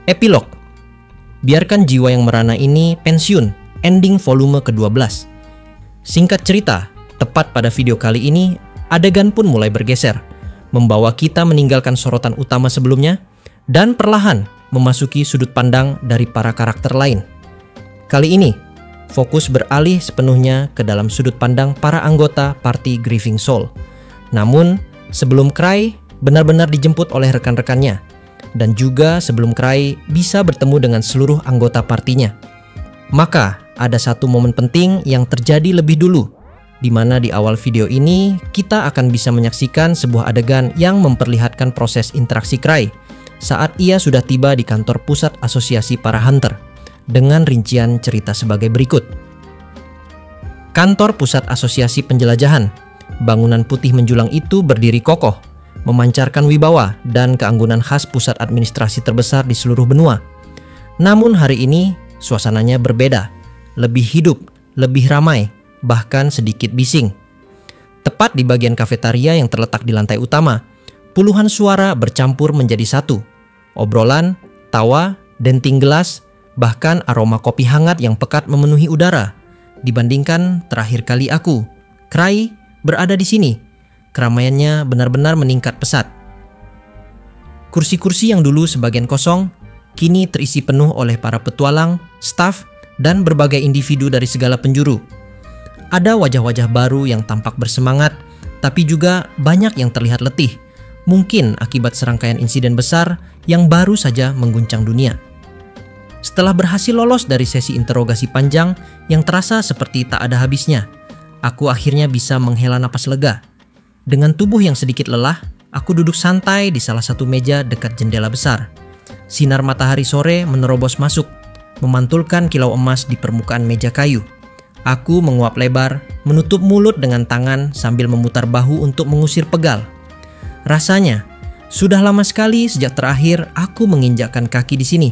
Epilog. Biarkan jiwa yang merana ini pensiun. Ending volume ke-12. Singkat cerita, tepat pada video kali ini, adegan pun mulai bergeser, membawa kita meninggalkan sorotan utama sebelumnya dan perlahan memasuki sudut pandang dari para karakter lain. Kali ini, fokus beralih sepenuhnya ke dalam sudut pandang para anggota party Grieving Soul. Namun, sebelum Cry benar-benar dijemput oleh rekan-rekannya, dan juga sebelum Cry bisa bertemu dengan seluruh anggota partinya. Maka, ada satu momen penting yang terjadi lebih dulu, di mana di awal video ini kita akan bisa menyaksikan sebuah adegan yang memperlihatkan proses interaksi Cry saat ia sudah tiba di kantor pusat asosiasi para hunter, dengan rincian cerita sebagai berikut. Kantor pusat asosiasi penjelajahan. Bangunan putih menjulang itu berdiri kokoh, memancarkan wibawa dan keanggunan khas pusat administrasi terbesar di seluruh benua. Namun hari ini suasananya berbeda, lebih hidup, lebih ramai, bahkan sedikit bising. Tepat di bagian kafetaria yang terletak di lantai utama, puluhan suara bercampur menjadi satu. Obrolan, tawa, denting gelas, bahkan aroma kopi hangat yang pekat memenuhi udara. Dibandingkan terakhir kali aku, Cry, berada di sini, keramaiannya benar-benar meningkat pesat. Kursi-kursi yang dulu sebagian kosong, kini terisi penuh oleh para petualang, staf, dan berbagai individu dari segala penjuru. Ada wajah-wajah baru yang tampak bersemangat, tapi juga banyak yang terlihat letih, mungkin akibat serangkaian insiden besar yang baru saja mengguncang dunia. Setelah berhasil lolos dari sesi interogasi panjang yang terasa seperti tak ada habisnya, aku akhirnya bisa menghela napas lega. Dengan tubuh yang sedikit lelah, aku duduk santai di salah satu meja dekat jendela besar. Sinar matahari sore menerobos masuk, memantulkan kilau emas di permukaan meja kayu. Aku menguap lebar, menutup mulut dengan tangan sambil memutar bahu untuk mengusir pegal. Rasanya, sudah lama sekali sejak terakhir aku menginjakkan kaki di sini.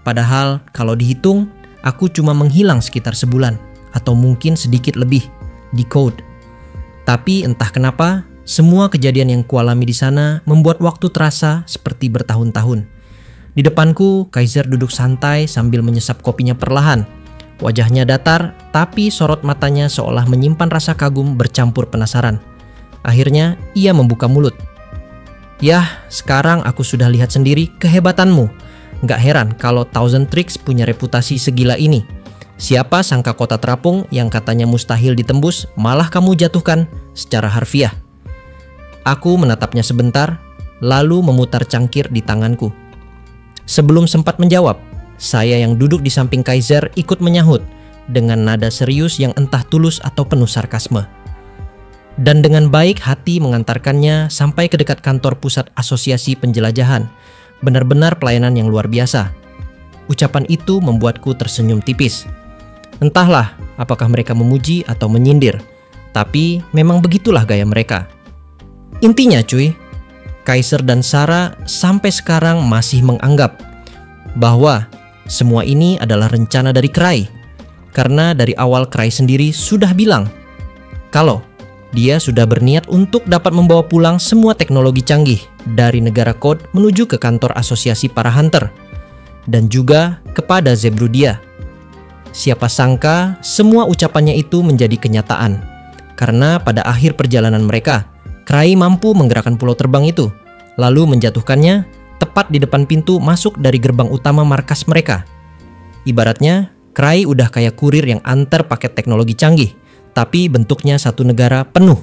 Padahal kalau dihitung, aku cuma menghilang sekitar sebulan, atau mungkin sedikit lebih, di Code. Tapi entah kenapa, semua kejadian yang kualami di sana membuat waktu terasa seperti bertahun-tahun. Di depanku, Kaiser duduk santai sambil menyesap kopinya perlahan. Wajahnya datar, tapi sorot matanya seolah menyimpan rasa kagum bercampur penasaran. Akhirnya, ia membuka mulut. Yah, sekarang aku sudah lihat sendiri kehebatanmu. Gak heran kalau Thousand Tricks punya reputasi segila ini. Siapa sangka kota terapung yang katanya mustahil ditembus, malah kamu jatuhkan secara harfiah. Aku menatapnya sebentar, lalu memutar cangkir di tanganku. Sebelum sempat menjawab, saya yang duduk di samping Kaiser ikut menyahut dengan nada serius yang entah tulus atau penuh sarkasme. Dan dengan baik hati mengantarkannya sampai ke dekat kantor pusat asosiasi penjelajahan. Benar-benar pelayanan yang luar biasa. Ucapan itu membuatku tersenyum tipis. Entahlah apakah mereka memuji atau menyindir, tapi memang begitulah gaya mereka. Intinya cuy, Kaiser dan Sarah sampai sekarang masih menganggap bahwa semua ini adalah rencana dari Cry. Karena dari awal Cry sendiri sudah bilang kalau dia sudah berniat untuk dapat membawa pulang semua teknologi canggih dari negara Code menuju ke kantor asosiasi para hunter dan juga kepada Zebrudia. Siapa sangka semua ucapannya itu menjadi kenyataan, karena pada akhir perjalanan mereka, Cry mampu menggerakkan pulau terbang itu, lalu menjatuhkannya tepat di depan pintu masuk dari gerbang utama markas mereka. Ibaratnya, Cry udah kayak kurir yang antar paket teknologi canggih, tapi bentuknya satu negara penuh.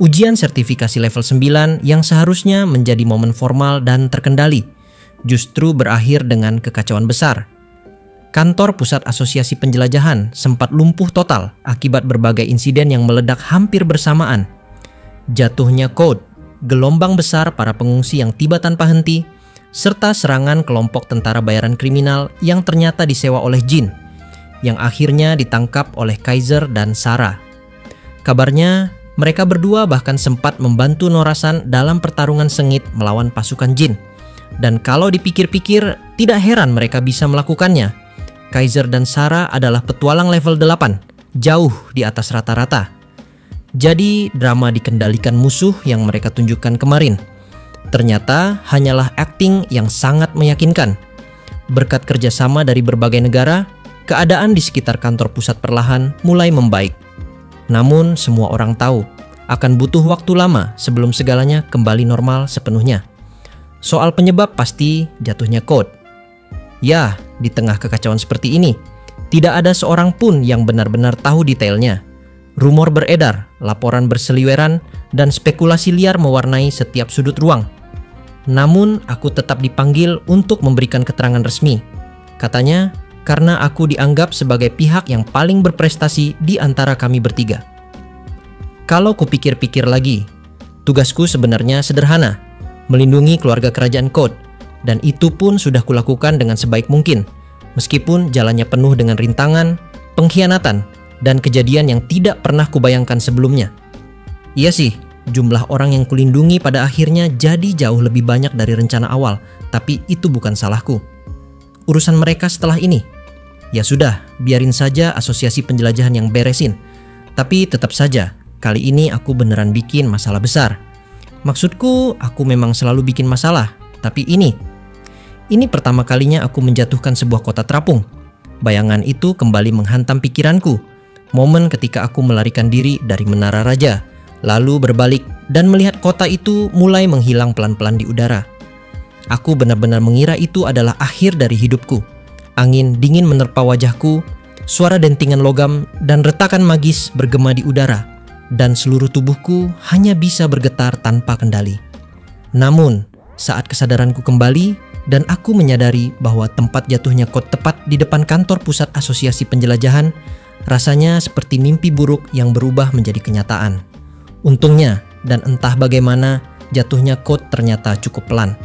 Ujian sertifikasi level 9 yang seharusnya menjadi momen formal dan terkendali, justru berakhir dengan kekacauan besar. Kantor pusat asosiasi penjelajahan sempat lumpuh total akibat berbagai insiden yang meledak hampir bersamaan. Jatuhnya Code, gelombang besar para pengungsi yang tiba tanpa henti, serta serangan kelompok tentara bayaran kriminal yang ternyata disewa oleh Jin, yang akhirnya ditangkap oleh Kaiser dan Sarah. Kabarnya, mereka berdua bahkan sempat membantu Norasan dalam pertarungan sengit melawan pasukan Jin. Dan kalau dipikir-pikir, tidak heran mereka bisa melakukannya. Kaiser dan Sarah adalah petualang level 8, jauh di atas rata-rata. Jadi drama dikendalikan musuh yang mereka tunjukkan kemarin. Ternyata hanyalah akting yang sangat meyakinkan. Berkat kerjasama dari berbagai negara, keadaan di sekitar kantor pusat perlahan mulai membaik. Namun semua orang tahu, akan butuh waktu lama sebelum segalanya kembali normal sepenuhnya. Soal penyebab pasti jatuhnya Code. Ya, di tengah kekacauan seperti ini, tidak ada seorang pun yang benar-benar tahu detailnya. Rumor beredar, laporan berseliweran, dan spekulasi liar mewarnai setiap sudut ruang. Namun, aku tetap dipanggil untuk memberikan keterangan resmi. Katanya, karena aku dianggap sebagai pihak yang paling berprestasi di antara kami bertiga. Kalau kupikir-pikir lagi, tugasku sebenarnya sederhana, melindungi keluarga kerajaan Code, dan itu pun sudah kulakukan dengan sebaik mungkin, meskipun jalannya penuh dengan rintangan, pengkhianatan, dan kejadian yang tidak pernah kubayangkan sebelumnya. Iya sih, jumlah orang yang kulindungi pada akhirnya jadi jauh lebih banyak dari rencana awal, tapi itu bukan salahku. Urusan mereka setelah ini, ya sudah, biarin saja asosiasi penjelajahan yang beresin. Tapi tetap saja, kali ini aku beneran bikin masalah besar. Maksudku, aku memang selalu bikin masalah, tapi ini pertama kalinya aku menjatuhkan sebuah kota terapung. Bayangan itu kembali menghantam pikiranku. Momen ketika aku melarikan diri dari Menara Raja, lalu berbalik dan melihat kota itu mulai menghilang pelan-pelan di udara. Aku benar-benar mengira itu adalah akhir dari hidupku. Angin dingin menerpa wajahku, suara dentingan logam dan retakan magis bergema di udara, dan seluruh tubuhku hanya bisa bergetar tanpa kendali. Namun, saat kesadaranku kembali dan aku menyadari bahwa tempat jatuhnya Code tepat di depan kantor pusat asosiasi penjelajahan, rasanya seperti mimpi buruk yang berubah menjadi kenyataan. Untungnya, dan entah bagaimana, jatuhnya Code ternyata cukup pelan.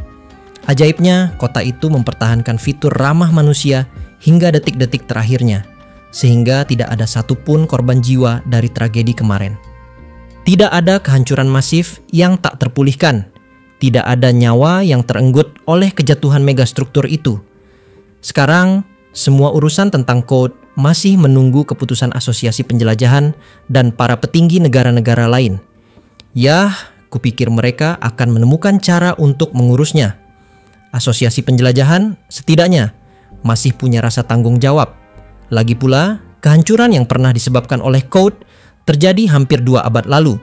Ajaibnya, kota itu mempertahankan fitur ramah manusia hingga detik-detik terakhirnya, sehingga tidak ada satupun korban jiwa dari tragedi kemarin. Tidak ada kehancuran masif yang tak terpulihkan. Tidak ada nyawa yang terenggut oleh kejatuhan megastruktur itu. Sekarang, semua urusan tentang Code masih menunggu keputusan asosiasi penjelajahan dan para petinggi negara-negara lain. Yah, kupikir mereka akan menemukan cara untuk mengurusnya. Asosiasi penjelajahan setidaknya masih punya rasa tanggung jawab. Lagi pula, kehancuran yang pernah disebabkan oleh Code terjadi hampir 2 abad lalu.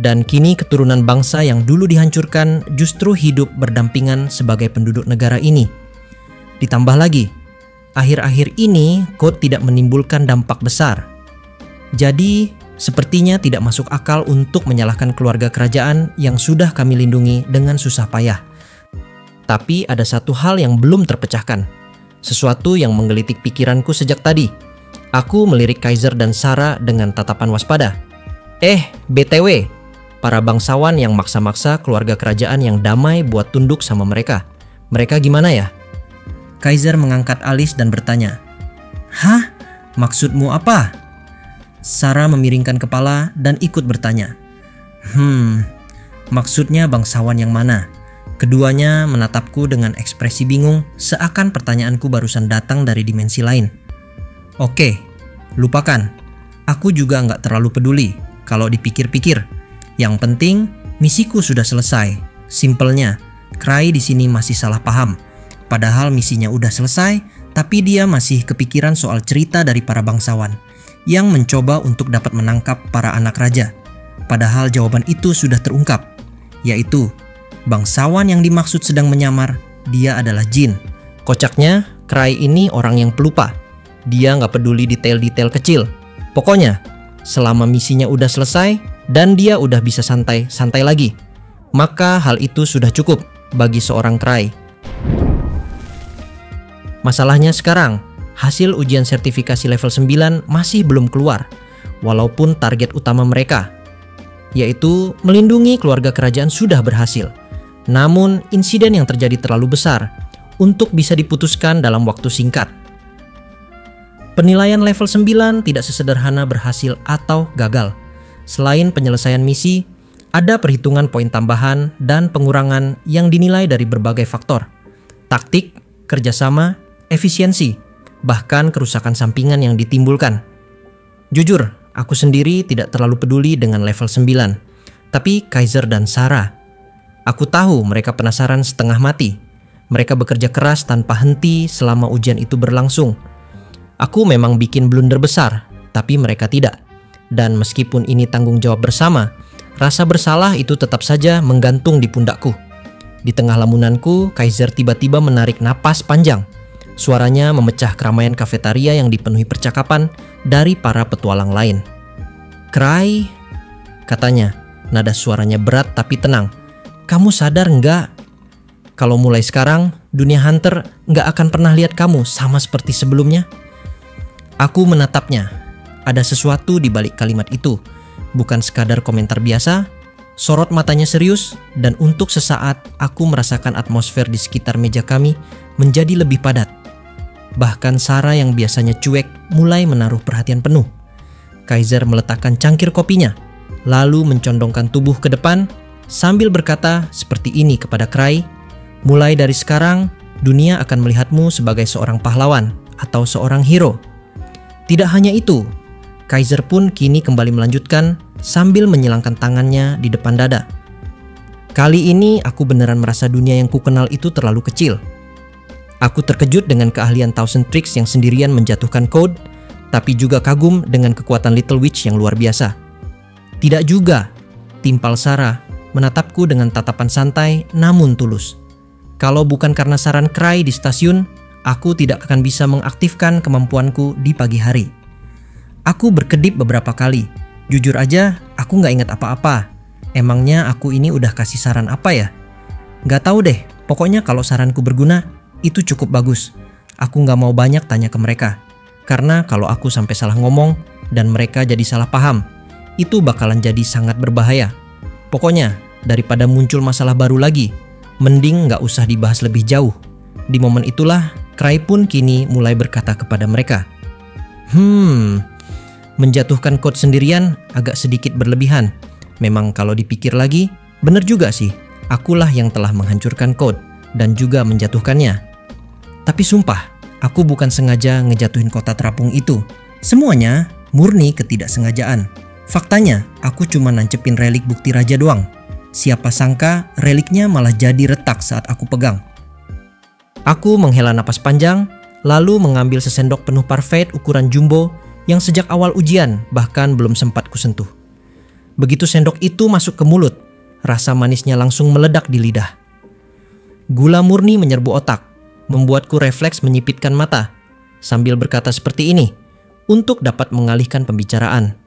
Dan kini keturunan bangsa yang dulu dihancurkan justru hidup berdampingan sebagai penduduk negara ini. Ditambah lagi, akhir-akhir ini Code tidak menimbulkan dampak besar. Jadi, sepertinya tidak masuk akal untuk menyalahkan keluarga kerajaan yang sudah kami lindungi dengan susah payah. Tapi ada satu hal yang belum terpecahkan. Sesuatu yang menggelitik pikiranku sejak tadi. Aku melirik Kaiser dan Sarah dengan tatapan waspada. BTW, para bangsawan yang maksa-maksa keluarga kerajaan yang damai buat tunduk sama mereka. Mereka gimana ya? Kaiser mengangkat alis dan bertanya. Hah? Maksudmu apa? Sarah memiringkan kepala dan ikut bertanya. Maksudnya bangsawan yang mana? Keduanya menatapku dengan ekspresi bingung, seakan pertanyaanku barusan datang dari dimensi lain. Oke, lupakan. Aku juga nggak terlalu peduli kalau dipikir-pikir. Yang penting, misiku sudah selesai. Simpelnya, Cry di sini masih salah paham. Padahal misinya udah selesai, tapi dia masih kepikiran soal cerita dari para bangsawan yang mencoba untuk dapat menangkap para anak raja. Padahal jawaban itu sudah terungkap, yaitu bangsawan yang dimaksud sedang menyamar, dia adalah jin. Kocaknya, Cry ini orang yang pelupa. Dia nggak peduli detail-detail kecil. Pokoknya, selama misinya udah selesai dan dia udah bisa santai-santai lagi, maka hal itu sudah cukup bagi seorang Cry. Masalahnya sekarang, hasil ujian sertifikasi level 9 masih belum keluar, walaupun target utama mereka, yaitu melindungi keluarga kerajaan sudah berhasil. Namun, insiden yang terjadi terlalu besar untuk bisa diputuskan dalam waktu singkat. Penilaian level 9 tidak sesederhana berhasil atau gagal. Selain penyelesaian misi, ada perhitungan poin tambahan dan pengurangan yang dinilai dari berbagai faktor. Taktik, kerjasama, efisiensi, bahkan kerusakan sampingan yang ditimbulkan. Jujur, aku sendiri tidak terlalu peduli dengan level 9. Tapi Kaiser dan Sarah, Aku tahu mereka penasaran setengah mati. Mereka bekerja keras tanpa henti selama ujian itu berlangsung. Aku memang bikin blunder besar, tapi mereka tidak. Dan meskipun ini tanggung jawab bersama, rasa bersalah itu tetap saja menggantung di pundakku. Di tengah lamunanku, Kaiser tiba-tiba menarik napas panjang. Suaranya memecah keramaian kafetaria yang dipenuhi percakapan dari para petualang lain. "Cry," katanya, nada suaranya berat tapi tenang. "Kamu sadar nggak? Kalau mulai sekarang, dunia hunter nggak akan pernah lihat kamu sama seperti sebelumnya." Aku menatapnya. Ada sesuatu di balik kalimat itu. Bukan sekadar komentar biasa. Sorot matanya serius, dan untuk sesaat aku merasakan atmosfer di sekitar meja kami menjadi lebih padat. Bahkan Sarah yang biasanya cuek mulai menaruh perhatian penuh. Kaiser meletakkan cangkir kopinya, lalu mencondongkan tubuh ke depan sambil berkata seperti ini kepada Cry, "Mulai dari sekarang, dunia akan melihatmu sebagai seorang pahlawan atau seorang hero." Tidak hanya itu, Kaiser pun kini kembali melanjutkan sambil menyilangkan tangannya di depan dada. "Kali ini aku beneran merasa dunia yang kukenal itu terlalu kecil. Aku terkejut dengan keahlian Thousand Tricks yang sendirian menjatuhkan Code, tapi juga kagum dengan kekuatan Little Witch yang luar biasa." "Tidak juga," timpal Sarah, menatapku dengan tatapan santai namun tulus. "Kalau bukan karena saran Cry di stasiun, aku tidak akan bisa mengaktifkan kemampuanku di pagi hari." Aku berkedip beberapa kali. Jujur aja, aku nggak ingat apa-apa. Emangnya aku ini udah kasih saran apa ya? Nggak tahu deh, pokoknya kalau saranku berguna, itu cukup bagus. Aku nggak mau banyak tanya ke mereka. Karena kalau aku sampai salah ngomong dan mereka jadi salah paham, itu bakalan jadi sangat berbahaya. Pokoknya, daripada muncul masalah baru lagi, mending nggak usah dibahas lebih jauh. Di momen itulah, Cry pun kini mulai berkata kepada mereka, menjatuhkan Code sendirian agak sedikit berlebihan. Memang kalau dipikir lagi, bener juga sih. Akulah yang telah menghancurkan Code dan juga menjatuhkannya. Tapi sumpah, aku bukan sengaja ngejatuhin kota terapung itu. Semuanya murni ketidaksengajaan. Faktanya, aku cuma nancepin relik bukti raja doang. Siapa sangka reliknya malah jadi retak saat aku pegang. Aku menghela napas panjang, lalu mengambil sesendok penuh parfait ukuran jumbo yang sejak awal ujian bahkan belum sempat kusentuh. Begitu sendok itu masuk ke mulut, rasa manisnya langsung meledak di lidah. Gula murni menyerbu otak, membuatku refleks menyipitkan mata, sambil berkata seperti ini, untuk dapat mengalihkan pembicaraan.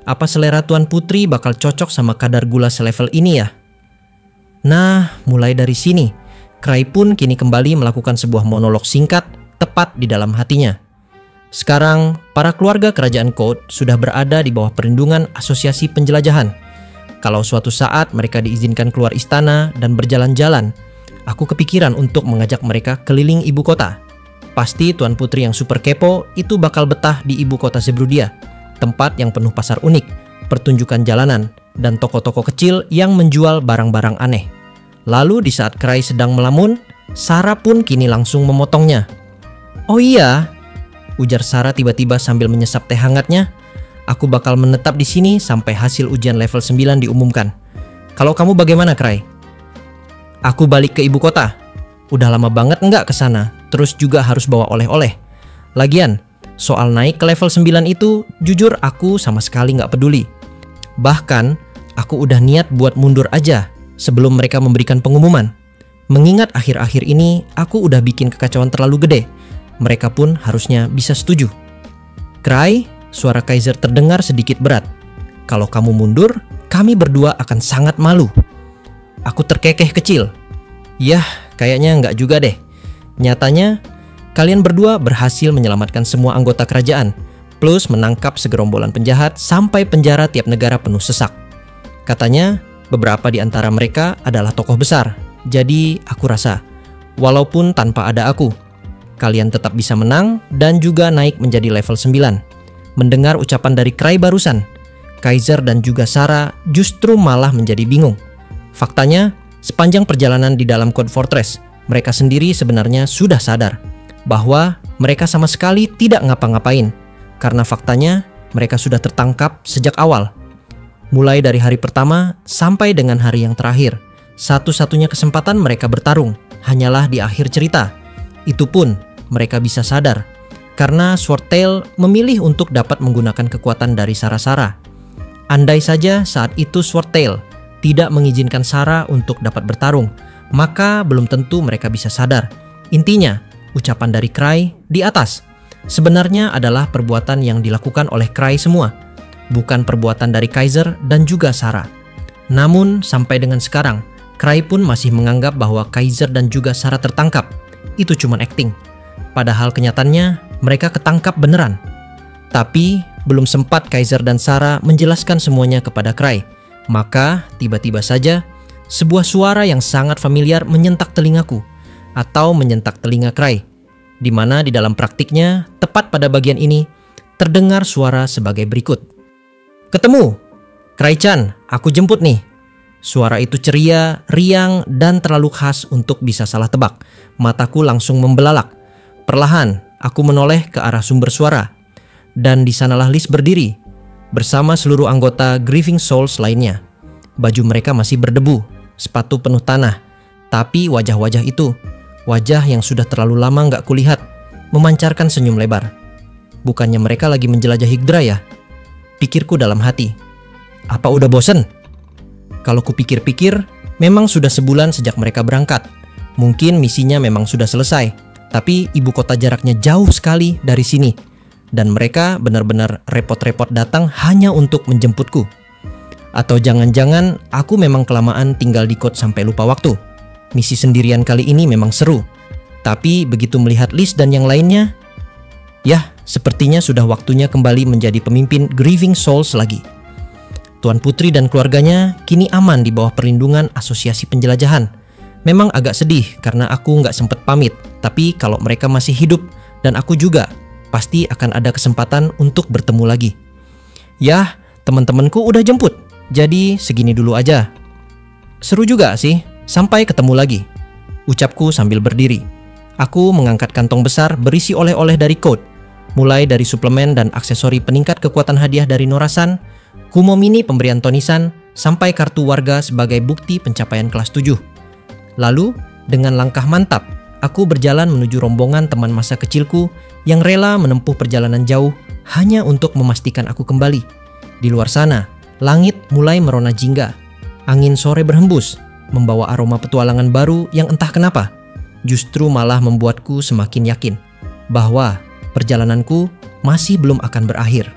Apa selera Tuan Putri bakal cocok sama kadar gula selevel ini ya? Nah, mulai dari sini, Cry pun kini kembali melakukan sebuah monolog singkat tepat di dalam hatinya. Sekarang, para keluarga kerajaan Code sudah berada di bawah perlindungan Asosiasi Penjelajahan. Kalau suatu saat mereka diizinkan keluar istana dan berjalan-jalan, aku kepikiran untuk mengajak mereka keliling ibu kota. Pasti Tuan Putri yang super kepo itu bakal betah di ibu kota Zerbrudia, tempat yang penuh pasar unik, pertunjukan jalanan, dan toko-toko kecil yang menjual barang-barang aneh. Lalu di saat Cry sedang melamun, Sarah pun kini langsung memotongnya. "Oh iya," ujar Sarah tiba-tiba sambil menyesap teh hangatnya, "aku bakal menetap di sini sampai hasil ujian level 9 diumumkan. Kalau kamu bagaimana, Cry?" "Aku balik ke ibu kota. Udah lama banget nggak ke sana, terus juga harus bawa oleh-oleh. Lagian, soal naik ke level 9 itu, jujur aku sama sekali nggak peduli. Bahkan, aku udah niat buat mundur aja sebelum mereka memberikan pengumuman. Mengingat akhir-akhir ini aku udah bikin kekacauan terlalu gede. Mereka pun harusnya bisa setuju." "Cry," suara Kaiser terdengar sedikit berat. "Kalau kamu mundur, kami berdua akan sangat malu." Aku terkekeh kecil. Yah, kayaknya nggak juga deh. Nyatanya, kalian berdua berhasil menyelamatkan semua anggota kerajaan, plus menangkap segerombolan penjahat sampai penjara tiap negara penuh sesak. Katanya, beberapa di antara mereka adalah tokoh besar. Jadi, aku rasa, walaupun tanpa ada aku, kalian tetap bisa menang dan juga naik menjadi level 9. Mendengar ucapan dari Cry barusan, Kaiser dan juga Sarah justru malah menjadi bingung. Faktanya, sepanjang perjalanan di dalam Code Fortress, mereka sendiri sebenarnya sudah sadar bahwa mereka sama sekali tidak ngapa-ngapain. Karena faktanya, mereka sudah tertangkap sejak awal. Mulai dari hari pertama sampai dengan hari yang terakhir, satu-satunya kesempatan mereka bertarung hanyalah di akhir cerita. Itu pun mereka bisa sadar, karena Swordtail memilih untuk dapat menggunakan kekuatan dari Sara-Sara. Andai saja saat itu Swordtail tidak mengizinkan Sara untuk dapat bertarung, maka belum tentu mereka bisa sadar. Intinya, ucapan dari Cry di atas sebenarnya adalah perbuatan yang dilakukan oleh Cry semua, bukan perbuatan dari Kaiser dan juga Sara. Namun sampai dengan sekarang, Cry pun masih menganggap bahwa Kaiser dan juga Sara tertangkap. Itu cuma acting. Padahal kenyataannya mereka ketangkap beneran. Tapi belum sempat Kaiser dan Sara menjelaskan semuanya kepada Cry, maka tiba-tiba saja sebuah suara yang sangat familiar menyentak telingaku atau menyentak telinga Cry, di mana di dalam praktiknya tepat pada bagian ini terdengar suara sebagai berikut. "Ketemu! Cry-chan, aku jemput nih." Suara itu ceria, riang, dan terlalu khas untuk bisa salah tebak. Mataku langsung membelalak. Perlahan, aku menoleh ke arah sumber suara. Dan di sanalah Liz berdiri, bersama seluruh anggota Grieving Souls lainnya. Baju mereka masih berdebu, sepatu penuh tanah. Tapi wajah-wajah itu, wajah yang sudah terlalu lama gak kulihat, memancarkan senyum lebar. Bukannya mereka lagi menjelajah Higdra ya? Pikirku dalam hati. Apa udah bosen? Kalau kupikir-pikir, memang sudah sebulan sejak mereka berangkat. Mungkin misinya memang sudah selesai, tapi ibu kota jaraknya jauh sekali dari sini. Dan mereka benar-benar repot-repot datang hanya untuk menjemputku. Atau jangan-jangan aku memang kelamaan tinggal di kota sampai lupa waktu. Misi sendirian kali ini memang seru. Tapi begitu melihat Liz dan yang lainnya, yah, sepertinya sudah waktunya kembali menjadi pemimpin Grieving Souls lagi. Tuan Putri dan keluarganya kini aman di bawah perlindungan Asosiasi Penjelajahan. Memang agak sedih karena aku nggak sempet pamit, tapi kalau mereka masih hidup dan aku juga, pasti akan ada kesempatan untuk bertemu lagi. Yah, teman-temanku udah jemput, jadi segini dulu aja. Seru juga sih, sampai ketemu lagi, ucapku sambil berdiri. Aku mengangkat kantong besar berisi oleh-oleh dari Code, mulai dari suplemen dan aksesori peningkat kekuatan hadiah dari Norasan, Kumo Mini pemberian Tonisan, sampai kartu warga sebagai bukti pencapaian kelas 7. Lalu, dengan langkah mantap, aku berjalan menuju rombongan teman masa kecilku yang rela menempuh perjalanan jauh hanya untuk memastikan aku kembali. Di luar sana, langit mulai merona jingga. Angin sore berhembus, membawa aroma petualangan baru yang entah kenapa justru malah membuatku semakin yakin bahwa perjalananku masih belum akan berakhir.